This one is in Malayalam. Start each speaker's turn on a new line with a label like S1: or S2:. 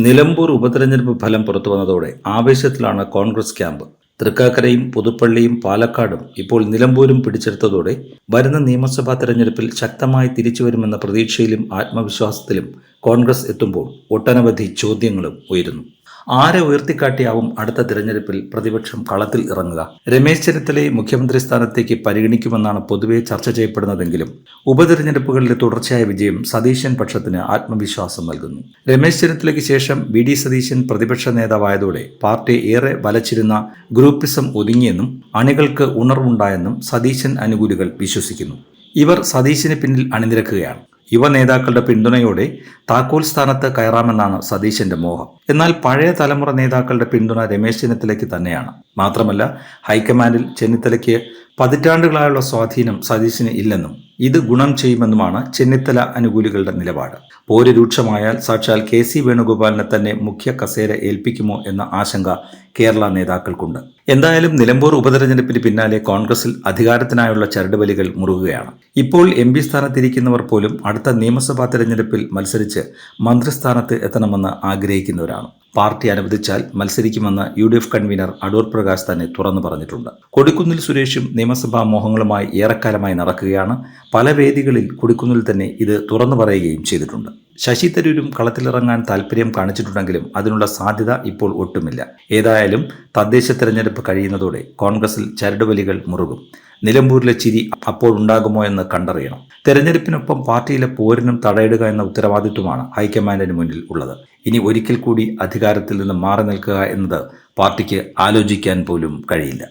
S1: നിലമ്പൂർ ഉപതെരഞ്ഞെടുപ്പ് ഫലം പുറത്തുവന്നതോടെ ആവേശത്തിലാണ് കോൺഗ്രസ് ക്യാമ്പ്. തൃക്കാക്കരയും പുതുപ്പള്ളിയും പാലക്കാടും ഇപ്പോൾ നിലമ്പൂരും പിടിച്ചെടുത്തതോടെ വരുന്ന നിയമസഭാ തെരഞ്ഞെടുപ്പിൽ ശക്തമായി തിരിച്ചുവരുമെന്ന പ്രതീക്ഷയിലും ആത്മവിശ്വാസത്തിലും കോൺഗ്രസ് എത്തുമ്പോൾ ഒട്ടനവധി ചോദ്യങ്ങളും ഉയരുന്നു. ആരെ ഉയർത്തിക്കാട്ടിയാവും അടുത്ത തിരഞ്ഞെടുപ്പിൽ പ്രതിപക്ഷം കളത്തിൽ ഇറങ്ങുക? രമേശ് ചെന്നിത്തലയെ മുഖ്യമന്ത്രി സ്ഥാനത്തേക്ക് പരിഗണിക്കുമെന്നാണ് പൊതുവെ ചർച്ച ചെയ്യപ്പെടുന്നതെങ്കിലും ഉപതെരഞ്ഞെടുപ്പുകളിലെ തുടർച്ചയായ വിജയം സതീശൻ പക്ഷത്തിന് ആത്മവിശ്വാസം നൽകുന്നു. രമേശ് ചെന്നിത്തലയ്ക്ക് ശേഷം വി.ഡി. സതീശൻ പ്രതിപക്ഷ നേതാവായതോടെ പാർട്ടി ഏറെ വലച്ചിരുന്ന ഗ്രൂപ്പിസം ഒതുങ്ങിയെന്നും അണികൾക്ക് ഉണർവുണ്ടായെന്നും സതീശൻ അനുകൂലികൾ വിശ്വസിക്കുന്നു. ഇവർ സതീശന് പിന്നിൽ അണിനിരക്കുകയാണ്. യുവ നേതാക്കളുടെ പിന്തുണയോടെ താക്കോൽ സ്ഥാനത്ത് കയറാമെന്നാണ് സതീശന്റെ മോഹം. എന്നാൽ പഴയ തലമുറ നേതാക്കളുടെ പിന്തുണ രമേശ് ചെന്നിത്തലയ്ക്ക് തന്നെയാണ്. മാത്രമല്ല, ഹൈക്കമാൻഡിൽ ചെന്നിത്തലയ്ക്ക് പതിറ്റാണ്ടുകളായുള്ള സ്വാധീനം സതീശന് ഇല്ലെന്നും ഇത് ഗുണം ചെയ്യുമെന്നുമാണ് ചെന്നിത്തല അനുകൂലികളുടെ നിലപാട്. പോര് രൂക്ഷമായാൽ സാക്ഷാൽ കെ.സി. വേണുഗോപാലിനെ തന്നെ മുഖ്യ കസേര ഏൽപ്പിക്കുമോ എന്ന ആശങ്ക കേരള നേതാക്കൾക്കുണ്ട്. എന്തായാലും നിലമ്പൂർ ഉപതെരഞ്ഞെടുപ്പിന് പിന്നാലെ കോൺഗ്രസിൽ അധികാരത്തിനായുള്ള ചരടുവലികൾ മുറുകുകയാണ്. ഇപ്പോൾ എം.പി. സ്ഥാനത്തിരിക്കുന്നവർ പോലും അടുത്ത നിയമസഭാ തെരഞ്ഞെടുപ്പിൽ മത്സരിച്ച് മന്ത്രിസ്ഥാനത്ത് എത്തണമെന്ന് ആഗ്രഹിക്കുന്നവരാണ്. പാർട്ടി അനുവദിച്ചാൽ മത്സരിക്കുമെന്ന് യു.ഡി.എഫ് കൺവീനർ അടൂർ പ്രകാശ് തന്നെ തുറന്നു പറഞ്ഞിട്ടുണ്ട്. കൊടിക്കുന്നിൽ സുരേഷും നിയമസഭാ മോഹങ്ങളുമായി ഏറെക്കാലമായി നടക്കുകയാണ്. പല വേദികളിൽ കൊടിക്കുന്നിൽ തന്നെ ഇത് തുറന്നു പറയുകയും ചെയ്തിട്ടുണ്ട്. ശശി തരൂരും കളത്തിലിറങ്ങാൻ താൽപ്പര്യം കാണിച്ചിട്ടുണ്ടെങ്കിലും അതിനുള്ള സാധ്യത ഇപ്പോൾ ഒട്ടുമില്ല. ഏതായാലും തദ്ദേശ തെരഞ്ഞെടുപ്പ് കഴിയുന്നതോടെ കോൺഗ്രസിൽ ചരടുവലികൾ മുറുകും. നിലമ്പൂരിലെ ചിരി അപ്പോഴുണ്ടാകുമോ എന്ന് കണ്ടറിയണം. തെരഞ്ഞെടുപ്പിനൊപ്പം പാർട്ടിയിലെ പോരിനും തടയിടുക എന്ന ഉത്തരവാദിത്വമാണ് ഹൈക്കമാൻഡിന് മുന്നിൽ ഉള്ളത്. ഇനി ഒരിക്കൽ കൂടി അധികാരത്തിൽ നിന്ന് മാറി നിൽക്കുക എന്നത് പാർട്ടിക്ക് ആലോചിക്കാൻ പോലും കഴിയില്ല.